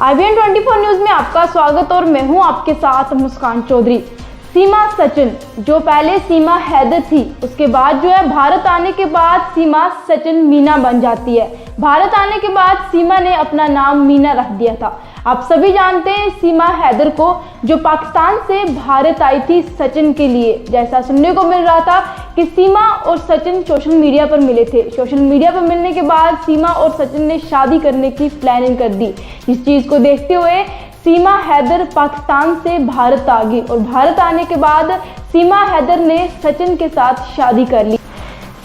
IBN 24 news में आपका स्वागत और मैं हूं आपके साथ मुस्कान चौधरी। सीमा सचिन जो पहले सीमा हैदर थी, उसके बाद जो है भारत आने के बाद सीमा सचिन मीना बन जाती है। भारत आने के बाद सीमा ने अपना नाम मीना रख दिया था। आप सभी जानते हैं सीमा हैदर को, जो पाकिस्तान से भारत आई थी सचिन के लिए। जैसा सुनने को मिल रहा था कि सीमा और सचिन सोशल मीडिया पर मिले थे। सोशल मीडिया पर मिलने के बाद सीमा और सचिन ने शादी करने की प्लानिंग कर दी। इस चीज़ को देखते हुए सीमा हैदर पाकिस्तान से भारत आ गई और भारत आने के बाद सीमा हैदर ने सचिन के साथ शादी कर ली।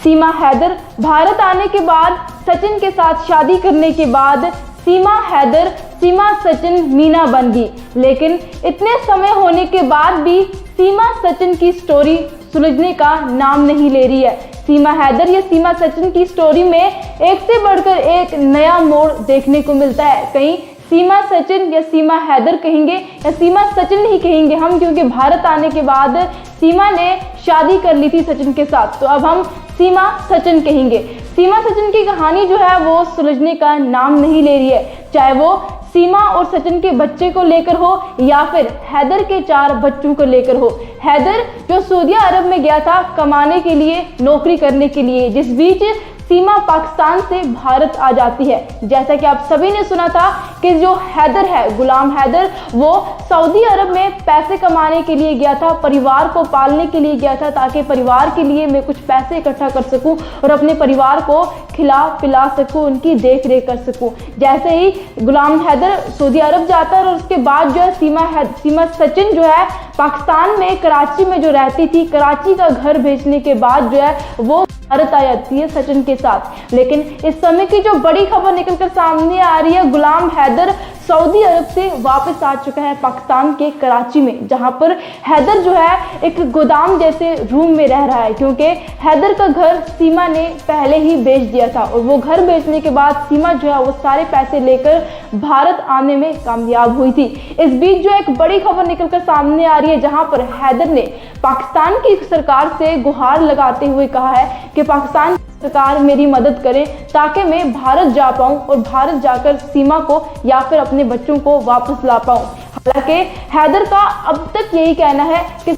सीमा हैदर भारत आने के बाद सचिन के साथ शादी करने के बाद सीमा हैदर सीमा सचिन मीना बन गई। लेकिन इतने समय होने के बाद भी सीमा सचिन की स्टोरी सुलझने का नाम नहीं ले रही है। सीमा हैदर या सीमा सचिन की स्टोरी में एक से बढ़कर एक नया मोड़ देखने को मिलता है। कहीं सीमा सचिन या सीमा हैदर कहेंगे या सीमा सचिन ही कहेंगे हम, क्योंकि भारत आने के बाद सीमा ने शादी कर ली थी सचिन के साथ, तो अब हम सीमा सचिन कहेंगे। सीमा सचिन की कहानी जो है वो सुलझने का नाम नहीं ले रही है, चाहे वो सीमा और सचिन के बच्चे को लेकर हो या फिर हैदर के 4 बच्चों को लेकर हो। हैदर जो सऊदी अरब में गया था कमाने के लिए, नौकरी करने के लिए, जिस बीच सीमा पाकिस्तान से भारत आ जाती है। जैसा कि आप सभी ने सुना था कि जो हैदर है, गुलाम हैदर, वो सऊदी अरब में पैसे कमाने के लिए गया था, परिवार को पालने के लिए गया था, ताकि परिवार के लिए मैं कुछ पैसे इकट्ठा कर सकूं और अपने परिवार को खिला पिला सकूं, उनकी देख रेख कर सकूं। जैसे ही गुलाम हैदर सऊदी अरब जाता है और उसके बाद जो है सीमा सचिन जो है पाकिस्तान में कराची में जो रहती थी, कराची का घर बेचने के बाद जो है वो भारत आ जाती है सचिन के साथ। लेकिन इस समय की जो बड़ी खबर निकलकर सामने आ रही है, गुलाम हैदर सऊदी अरब से वापस आ चुका है पाकिस्तान के कराची में, जहां पर हैदर जो है एक गोदाम जैसे रूम में रह रहा है, क्योंकि हैदर का घर सीमा ने पहले ही बेच दिया था और वो घर बेचने के बाद सीमा जो है वो सारे पैसे लेकर भारत आने में कामयाब हुई थी। इस बीच जो एक बड़ी खबर निकलकर सामने आ रही है, जहां पर हैदर ने पाकिस्तान की सरकार से गुहार लगाते हुए कहा है कि पाकिस्तान सरकार मेरी मदद करे ताकि मैं भारत जा पाऊं और भारत जाकर सीमा को या फिर अपने बच्चों को वापस ला पाऊं। हालांकि हैदर का अब तक यही कहना है कि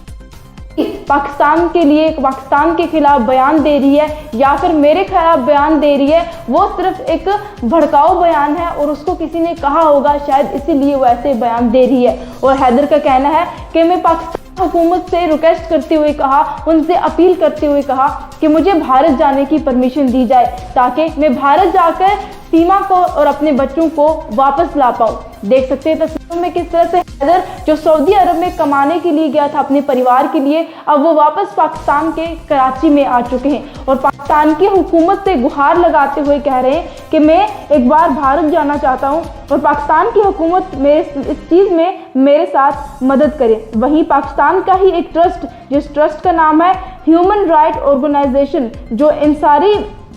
पाकिस्तान के लिए, पाकिस्तान के खिलाफ बयान दे रही है या फिर मेरे खिलाफ बयान दे रही है, वो सिर्फ एक भड़काऊ बयान है और उसको किसी ने कहा होगा, शायद इसीलिए वो ऐसे बयान दे रही है। और हैदर का कहना है कि मैं पाकिस्तान हुकूमत से रिक्वेस्ट करते हुए कहा, उनसे अपील करते हुए कहा कि मुझे भारत जाने की परमिशन दी जाए ताकि मैं भारत जाकर सीमा को और अपने बच्चों को वापस ला पाऊँ। देख सकते हैं तस्वीरों में किस तरह से हैदर जो सऊदी अरब में कमाने के लिए गया था अपने परिवार के लिए, अब वो वापस पाकिस्तान के कराची में आ चुके हैं और पाकिस्तान की हुकूमत से गुहार लगाते हुए कह रहे हैं कि मैं एक बार भारत जाना चाहता हूं और पाकिस्तान की हुकूमत मेरे इस चीज़ में मेरे साथ मदद करे। वहीं पाकिस्तान का ही एक ट्रस्ट, जिस ट्रस्ट का नाम है ह्यूमन राइट ऑर्गेनाइजेशन, जो इंसारी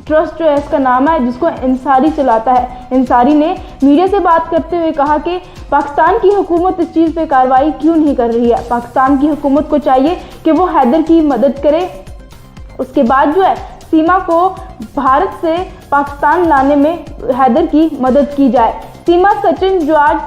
ट्रस्ट जो है इसका नाम है, जिसको इंसारी चलाता है, इंसारी ने मीडिया से बात करते हुए कहा कि पाकिस्तान की हुकूमत इस चीज़ पे कार्रवाई क्यों नहीं कर रही है। पाकिस्तान की हुकूमत को चाहिए कि वो हैदर की मदद करे, उसके बाद जो है सीमा को भारत से पाकिस्तान लाने में हैदर की मदद की जाए। सीमा सचिन जो आज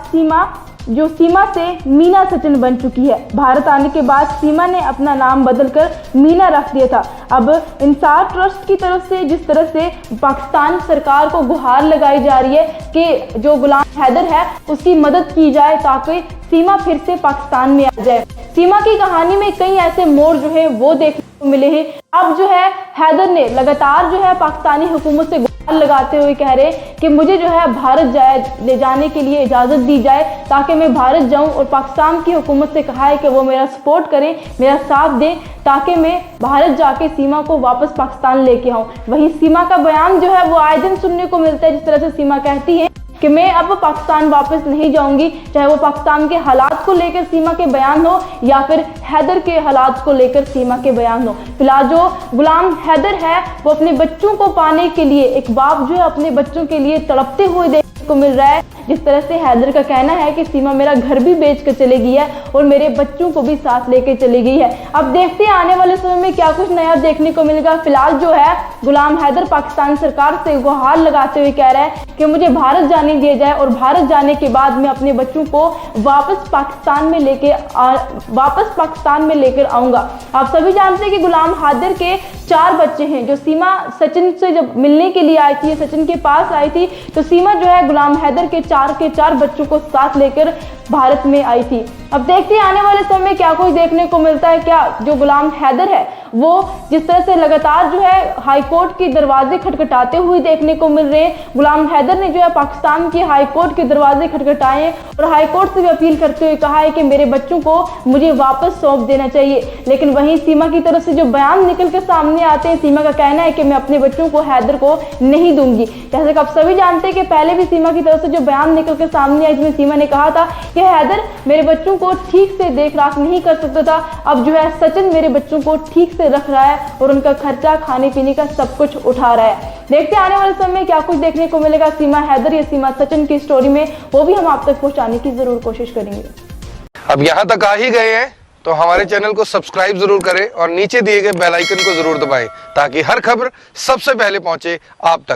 सीमा से मीना सचिन बन चुकी है। भारत आने के बाद सीमा ने अपना नाम बदलकर मीना रख दिया था। अब इंसार ट्रस्ट की तरफ से जिस तरह से पाकिस्तान सरकार को गुहार लगाई जा रही है कि जो गुलाम हैदर है उसकी मदद की जाए ताकि सीमा फिर से पाकिस्तान में आ जाए। सीमा की कहानी में कई ऐसे मोड़ जो है वो देखने को मिले हैं। अब जो है हैदर ने लगातार जो है पाकिस्तानी हुकूमत से लगाते हुए कह रहे कि मुझे जो है भारत ले जाने के लिए इजाज़त दी जाए ताकि मैं भारत जाऊं, और पाकिस्तान की हुकूमत से कहा है कि वो मेरा सपोर्ट करें, मेरा साथ दें ताकि मैं भारत जाके सीमा को वापस पाकिस्तान लेके आऊं। वहीं सीमा का बयान जो है वो आए दिन सुनने को मिलता है, जिस तरह से सीमा कहती है कि मैं अब पाकिस्तान वापस नहीं जाऊंगी, चाहे वो पाकिस्तान के हालात को लेकर सीमा के बयान हो या फिर हैदर के हालात को लेकर सीमा के बयान हो। फिलहाल जो गुलाम हैदर है वो अपने बच्चों को पाने के लिए, एक बाप जो है अपने बच्चों के लिए तड़पते हुए देखने को मिल रहा है। जिस तरह से हैदर का कहना है कि सीमा मेरा घर भी बेच कर चली गई है और मेरे बच्चों को भी साथ लेके चली गई है। अब देखते हैं आने वाले समय में क्या कुछ नया देखने को मिलेगा। फिलहाल जो है गुलाम हैदर पाकिस्तान सरकार से गुहार लगाते हुए कह रहा है कि मुझे भारत जाने दिया जाए और भारत जाने के बाद मैं अपने बच्चों को वापस पाकिस्तान में लेकर आऊंगा। आप सभी जानते हैं कि गुलाम हैदर के 4 बच्चे हैं। जो सीमा सचिन से जब मिलने के लिए आई थी, सचिन के पास आई थी, तो सीमा जो है गुलाम हैदर के 4 बच्चों को साथ लेकर भारत में आई थी। अब देखते हैं आने वाले समय में क्या कुछ देखने को मिलता है। क्या जो गुलाम हैदर है वो जिस तरह से लगातार जो है हाई कोर्ट के दरवाजे खटखटाते हुए देखने को मिल रहे हैं। गुलाम हैदर ने जो है पाकिस्तान की हाई कोर्ट के दरवाजे खटखटाए और हाई कोर्ट से भी अपील करते हुए कहा है कि मेरे बच्चों को मुझे वापस सौंप देना चाहिए। लेकिन वहीं सीमा की तरफ से जो बयान निकल के सामने आते हैं, सीमा का कहना है कि मैं अपने बच्चों को हैदर को नहीं दूंगी। जैसे कि आप सभी जानते हैं कि पहले भी सीमा की तरफ से जो बयान निकल के सामने आया, जिसमें सीमा ने कहा था कि हैदर मेरे बच्चों को ठीक से देख रेख नहीं कर सकता था, अब जो है सचिन मेरे बच्चों को ठीक से रख रहा है और उनका खर्चा खाने पीने का सब कुछ उठा रहा है। देखते हैं आने वाले समय में क्या कुछ देखने को मिलेगा सीमा हैदर या सीमा सचिन की स्टोरी में, वो भी हम आप तक पहुंचाने की जरूर कोशिश करेंगे। अब यहाँ तक आ ही गए हैं तो हमारे चैनल को सब्सक्राइब जरूर करें और नीचे दिए गए बेल आइकन को जरूर दबाएं ताकि हर खबर सबसे पहले पहुंचे आप तक।